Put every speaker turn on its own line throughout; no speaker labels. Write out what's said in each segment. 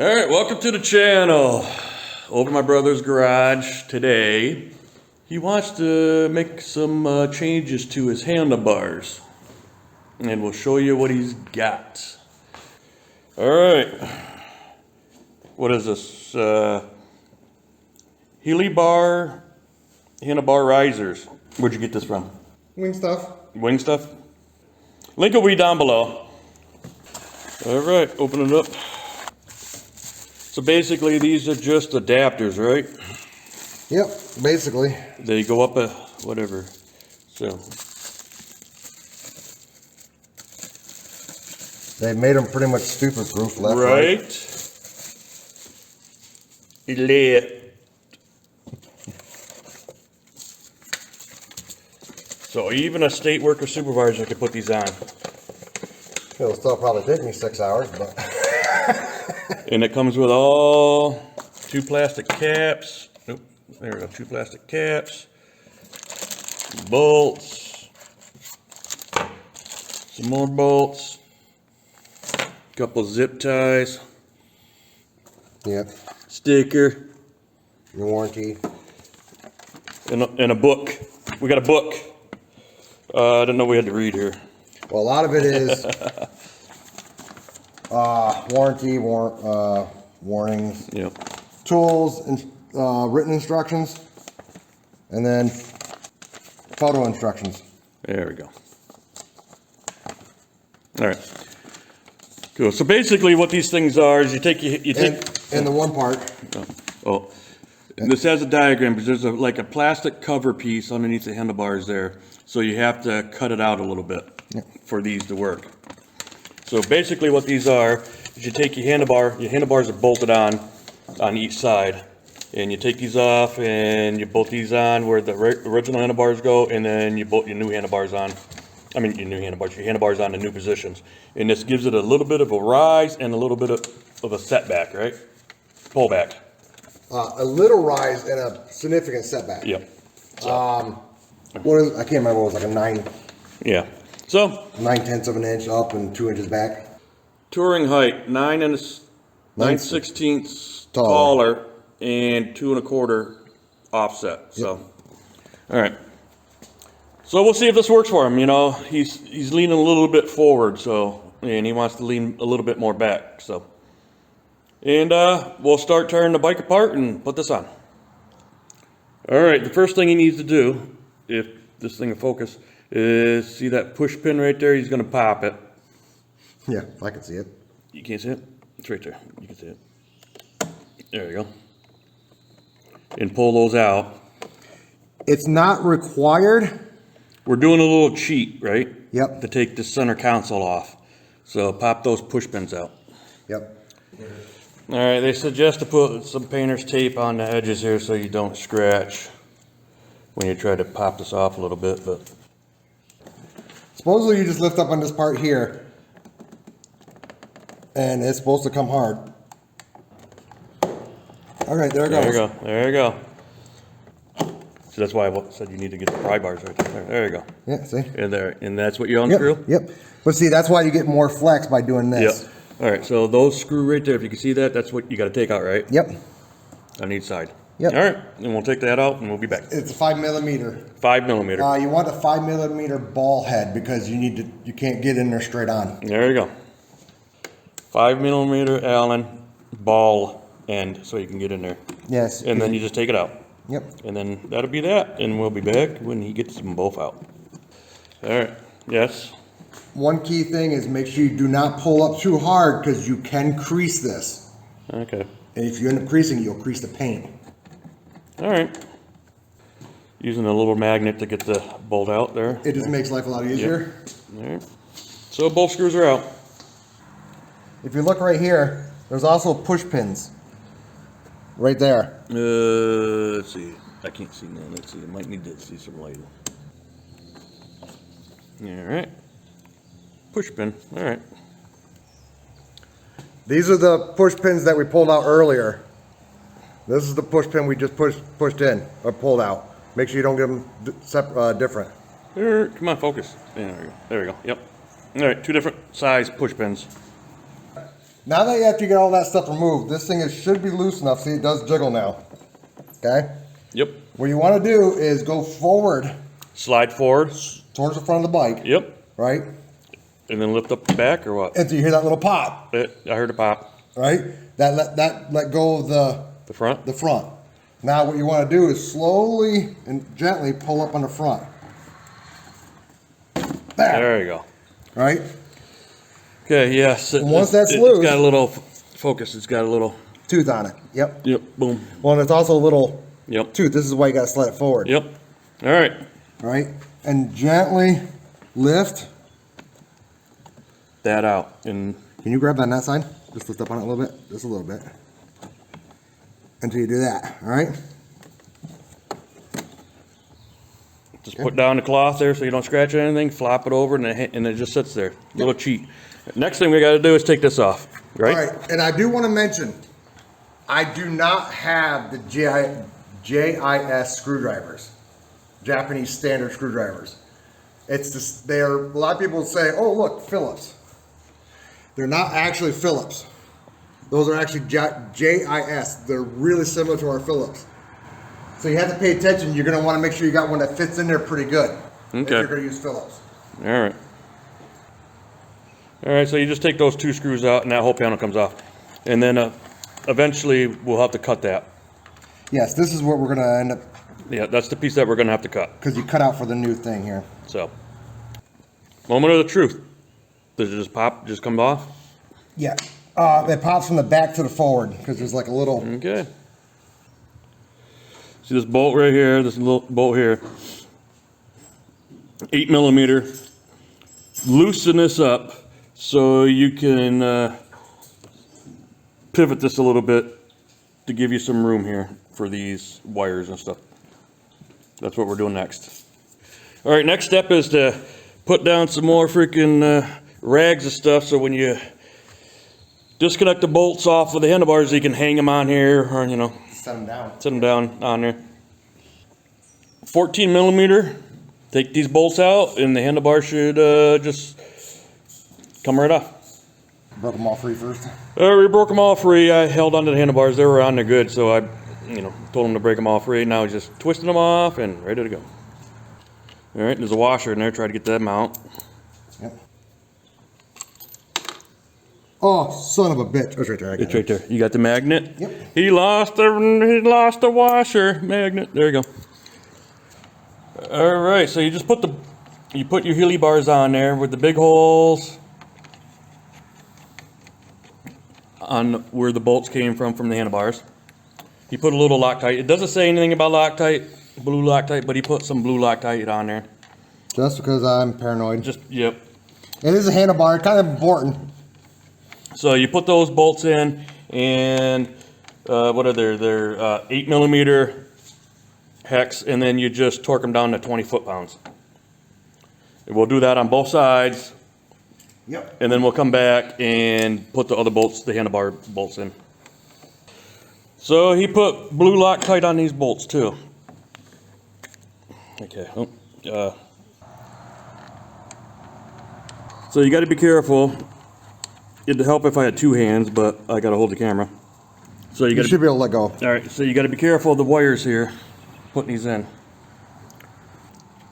Alright, welcome to the channel. Over my brother's garage today. He wants to make some changes to his handlebars. And we'll show you what he's got. Alright. What is this? HeliBar handlebar risers. Where'd you get this from?
WingStuff.
WingStuff? Link will be down below. Alright, open it up. So basically these are just adapters, right?
Yep, basically.
They go up a whatever. So
They made them pretty much stupid proof, left,
right. Lit. So even a state worker supervisor could put these on.
It'll still probably take me 6 hours, but.
And it comes with all 2 plastic caps. Nope, there we go, 2 plastic caps. Bolts. Some more bolts. Couple zip ties.
Yep.
Sticker.
Your warranty.
And a book. We got a book. I didn't know we had to read here.
Well, a lot of it is warranty, warnings,
Yep.
tools, and written instructions, and then photo instructions.
There we go. All right. Cool. So basically, what these things are is you take.
And the one part.
Oh. And this has a diagram because there's like a plastic cover piece underneath the handlebars there. So you have to cut it out a little bit for these to work. So basically what these are is you take your handlebars are bolted on each side. And you take these off and you bolt these on where the original handlebars go, and then you bolt your new handlebars on. Your handlebars on the new positions. And this gives it a little bit of a rise and a little bit of a setback, right? Pullback.
A little rise and a significant setback.
Yep.
I can't remember what it was, like a 9.
Yeah. So
9/10 of an inch up and 2 inches back.
touring height 9/16 taller and 2 1/4 offset. So, all right. So we'll see if this works for him. You know, he's leaning a little bit forward, and he wants to lean a little bit more back. So, and we'll start tearing the bike apart and put this on. All right. The first thing he needs to do, if this thing will focus, is see that push pin right there. He's going to pop it.
Yeah, I can see it.
You can't see it? It's right there. You can see it. There you go. And pull those out.
It's not required.
We're doing a little cheat, right?
Yep.
To take the center console off. So pop those push pins out.
Yep.
All right, they suggest to put some painter's tape on the edges here so you don't scratch when you try to pop this off a little bit, but.
Supposedly you just lift up on this part here and it's supposed to come hard. All right, there it goes.
There you go. There you go. So that's why I said you need to get the pry bars right there. There you go.
Yeah, see?
And that's what you unscrew?
Yep. But see, that's why you get more flex by doing this.
Yep. All right, so those screw right there, if you can see that, that's what you got to take out, right?
Yep.
On each side.
Yep.
All right, and we'll take that out and we'll be back.
It's a 5mm.
5mm.
You want a 5mm ball head because you can't get in there straight on.
There you go. 5mm Allen ball end so you can get in there.
Yes.
And then you just take it out.
Yep.
And then that'll be that, and we'll be back when he gets them both out. All right. Yes.
One key thing is make sure you do not pull up too hard because you can crease this.
Okay.
And if you end up creasing it, you'll crease the paint.
All right. Using a little magnet to get the bolt out there.
It just makes life a lot easier.
Yep. All right. So both screws are out.
If you look right here, there's also push pins. Right there.
Let's see. I can't see now. Let's see. I might need to see some light. All right. Push pin. All right.
These are the push pins that we pulled out earlier. This is the push pin we just pushed in or pulled out. Make sure you don't get them different.
Come on, focus. There we go. There we go. Yep. All right, 2 different size push pins.
Now that after you get all that stuff removed, this thing should be loose enough. See, it does jiggle now. Okay?
Yep.
What you want to do is go forward.
Slide forward.
Towards the front of the bike.
Yep.
Right?
And then lift up the back or what?
Until you hear that little pop.
I heard a pop.
Right? That let go of the
front?
The front. Now what you want to do is slowly and gently pull up on the front.
There you go.
Right?
Okay, yes.
And once that's loose,
it's got a little focus. It's got a little
tooth on it. Yep.
Yep. Boom.
Well, and it's also a little
Yep.
tooth. This is why you got to slide it forward.
Yep. All right.
All right. And gently lift
that out. And
can you grab that on that side? Just lift up on it a little bit. Just a little bit. Until you do that. All right.
Just put down the cloth there so you don't scratch anything. Flop it over, and it just sits there. Little cheat. Next thing we got to do is take this off. Right.
All right. And I do want to mention, I do not have the JIS screwdrivers, Japanese standard screwdrivers. It's just, a lot of people say, oh look, Phillips. They're not actually Phillips. Those are actually JIS. They're really similar to our Phillips. So you have to pay attention. You're going to want to make sure you got one that fits in there pretty good.
Okay.
If you're going to use Phillips.
All right. All right, so you just take those two screws out and that whole panel comes off. And then eventually we'll have to cut that.
Yes, this is what we're going to end up.
Yeah, that's the piece that we're going to have to cut.
Because you cut out for the new thing here.
So, moment of the truth. Does it just pop, just come off?
Yeah. It pops from the back to the forward because there's like a little.
Okay. See this bolt right here, this little bolt here. 8mm. Loosen this up so you can pivot this a little bit to give you some room here for these wires and stuff. That's what we're doing next. All right, next step is to put down some more freaking rags and stuff so when you disconnect the bolts off of the handlebars, you can hang them on here or, you know,
set them down.
Set them down on there. 14mm. Take these bolts out and the handlebar should just come right off.
Broke them all free first?
We broke them all free. I held onto the handlebars. They were on there good, so I, told him to break them all free. Now he's just twisting them off and ready to go. All right, there's a washer in there. Try to get that mount.
Yep. Oh, son of a bitch! Oh, it's right there.
It's right there. You got the magnet.
Yep.
He lost the washer magnet. There you go. All right, so you just put your HeliBars on there with the big holes on where the bolts came from the handlebars. You put a little Loctite. It doesn't say anything about Loctite, blue Loctite, but he put some blue Loctite on there.
Just because I'm paranoid.
Yep.
It is a handlebar, kind of important.
So you put those bolts in, and what are they? They're 8mm hex, and then you just torque them down to 20 foot-pounds. And we'll do that on both sides.
Yep.
And then we'll come back and put the other bolts, the handlebar bolts in. So he put blue Loctite on these bolts too. Okay. So you got to be careful. It'd help if I had two hands, but I got to hold the camera. So you
should be able to let go.
All right. So you got to be careful of the wires here, putting these in.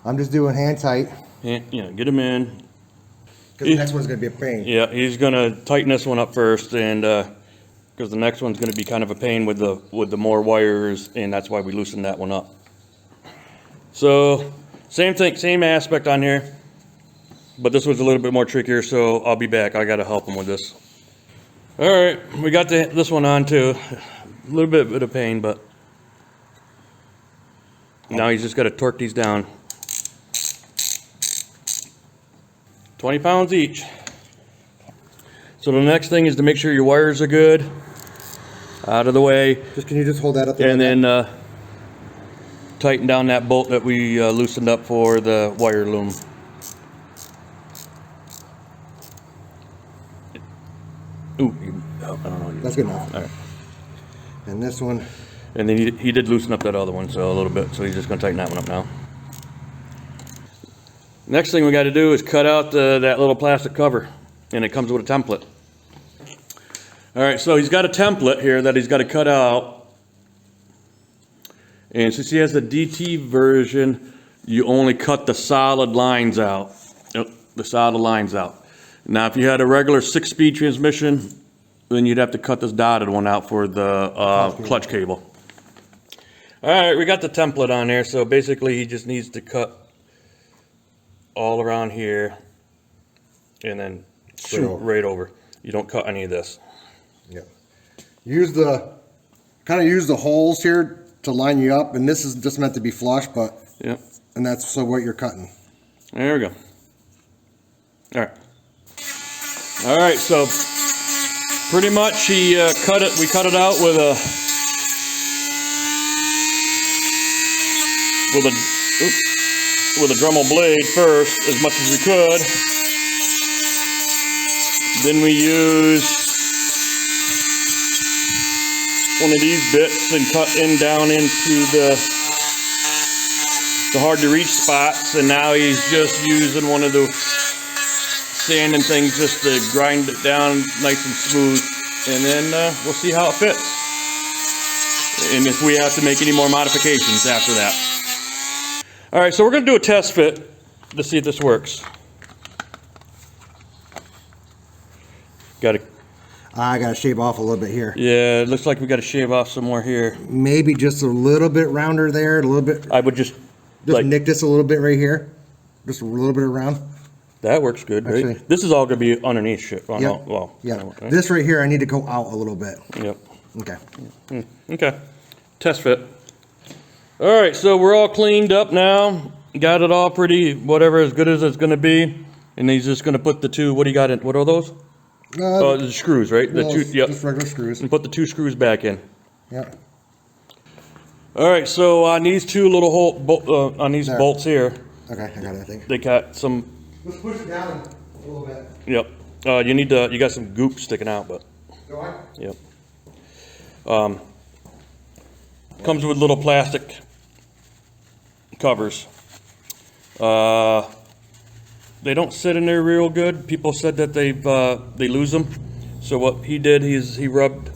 I'm just doing hand tight.
And, get them in.
Because the next one's going to be a pain.
Yeah, he's going to tighten this one up first, and because the next one's going to be kind of a pain with the more wires, and that's why we loosened that one up. So same thing, same aspect on here, but this was a little bit more trickier, so I'll be back. I got to help him with this. All right, we got this one on too. A little bit of pain, but now he's just got to torque these down. 20 pounds each. So the next thing is to make sure your wires are good, out of the way.
Can you just hold that up there?
And then tighten down that bolt that we loosened up for the wire loom. Ooh, I don't know.
That's good enough.
All right.
And this one.
And then he did loosen up that other one so a little bit, so he's just going to tighten that one up now. Next thing we got to do is cut out that little plastic cover, and it comes with a template. All right, so he's got a template here that he's got to cut out. And since he has the DT version, you only cut the solid lines out. Yep, the solid lines out. Now, if you had a regular 6-speed transmission, then you'd have to cut this dotted one out for the clutch cable. All right, we got the template on there, so basically he just needs to cut all around here and then right over. You don't cut any of this.
Yeah. Use the holes here to line you up, and this is just meant to be flush, but
yep.
And that's so what you're cutting.
There we go. All right. All right, so pretty much he cut it. We cut it out with a Dremel blade first, as much as we could. Then we use one of these bits and cut down into the hard to reach spots, and now he's just using one of the sanding things just to grind it down nice and smooth, and then we'll see how it fits, and if we have to make any more modifications after that. All right, so we're going to do a test fit to see if this works.
I gotta shave off a little bit here.
Yeah, it looks like we got to shave off some more here.
Maybe just a little bit rounder there, a little bit.
I would just like
nick this a little bit right here, just a little bit around.
That works good, right?
Actually,
this is all going to be underneath shit. Well,
yep.
Well,
yeah.
Right?
This right here, I need to go out a little bit.
Yep.
Okay.
Okay. Test fit. All right, so we're all cleaned up now. Got it all pretty, whatever, as good as it's going to be. And he's just going to put the two. What do you got in? What are those? The screws, right? The two. Yep.
Just regular screws.
And put the 2 screws back in.
Yeah.
All right, so on these 2 little on these
there.
bolts here.
Okay, I got it. I think
They got some.
Let's push it down a little bit.
Yep. You got some goop sticking out, but.
Do I?
Yep. Comes with little plastic covers. They don't sit in there real good. People said that they lose them. So what he did, he rubbed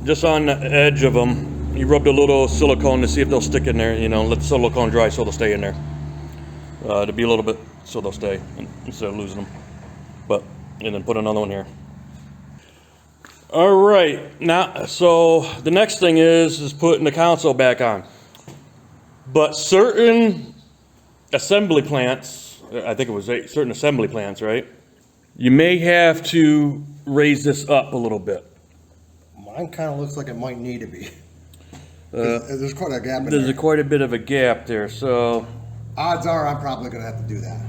just on the edge of them. He rubbed a little silicone to see if they'll stick in there. You know, let the silicone dry so they'll stay in there. To be a little bit so they'll stay instead of losing them. And then put another one here. All right, now so the next thing is putting the console back on. But certain assembly plants, I think it was certain assembly plants, right? You may have to raise this up a little bit.
Mine kind of looks like it might need to be. There's quite a gap in
There's
there.
quite a bit of a gap there, so
Odds are I'm probably going to have to do that.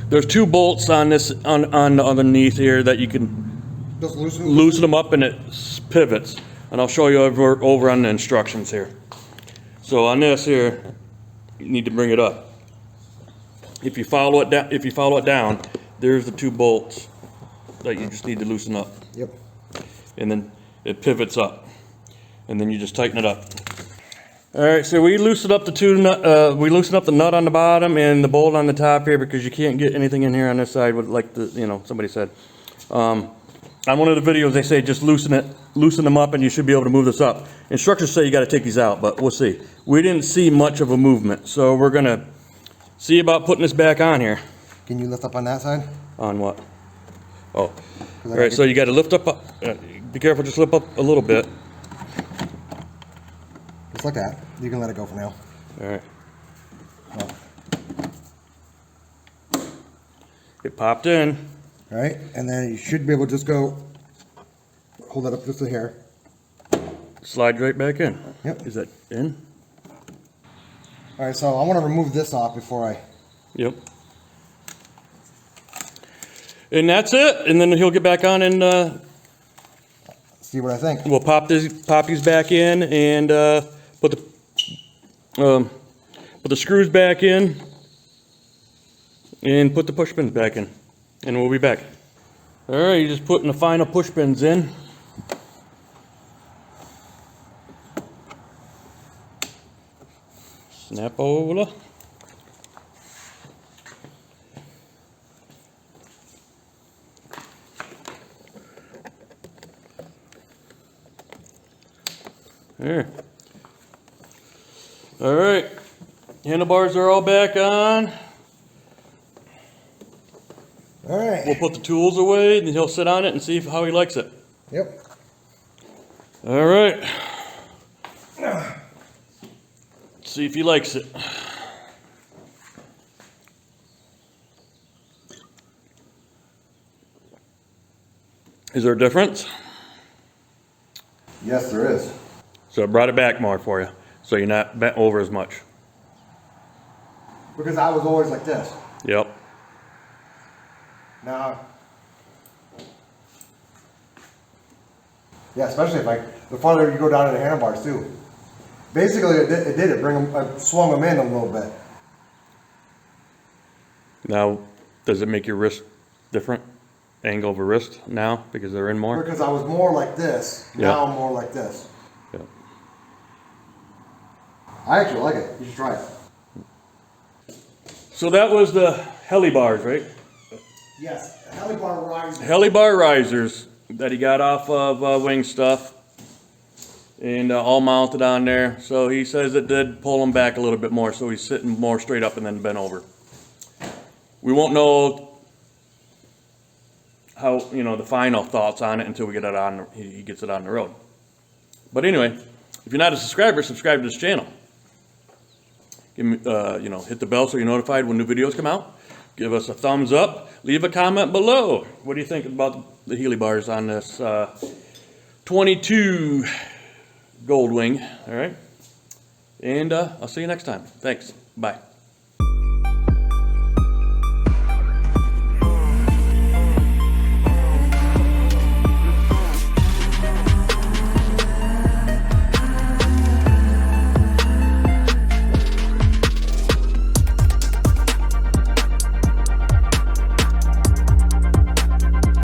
there's 2 bolts on this on underneath here that you can
Just
loosen them up and it pivots. And I'll show you over on the instructions here. So on this here, you need to bring it up. If you follow it down, there's the 2 bolts that you just need to loosen up.
Yep.
And then it pivots up, and then you just tighten it up. All right, so we loosen up the we loosen up the nut on the bottom and the bolt on the top here because you can't get anything in here on this side with somebody said. On one of the videos they say just loosen them up and you should be able to move this up. Instructions say you got to take these out, but we'll see. We didn't see much of a movement, so we're gonna see about putting this back on here.
Can you lift up on that side?
On what? Oh, all right. So you got to lift up. Be careful. Just lift up a little bit.
Just like that. You can let it go for now.
All right. It popped in.
All right, and then you should be able to just go, hold that up just to here.
Slide right back in.
Yep.
Is that in?
All right, so I want to remove this off before I...
Yep. And that's it. And then he'll get back on and
see what I think.
we'll pop these back in and put the screws back in and put the push pins back in. And we'll be back. All right, you're just putting the final push pins in. Snap over. There. All right. Handlebars are all back on.
All right.
We'll put the tools away and he'll sit on it and see how he likes it.
Yep.
All right. Let's see if he likes it. Is there a difference?
Yes, there is.
So I brought it back more for you, so you're not bent over as much.
Because I was always like this.
Yep.
Now, yeah, especially if the farther you go down to the handlebars too. Basically, it bring them, I swung them in a little bit.
Now, does it make your wrist different? Angle of a wrist now because they're in more?
Because I was more like this.
Yeah.
Now I'm more like this.
Yeah.
I actually like it. You should try it.
So that was the HeliBars, right?
Yes, Helibar riser.
HeliBar risers that he got off of WingStuff and all mounted on there. So he says it did pull him back a little bit more, so he's sitting more straight up and then bent over. We won't know how, the final thoughts on it until we get it on, he gets it on the road. But anyway, if you're not a subscriber, subscribe to this channel. Give me, hit the bell so you're notified when new videos come out. Give us a thumbs up. Leave a comment below. What do you think about the HeliBars on this 22 Goldwing? All right. And I'll see you next time. Thanks. Bye.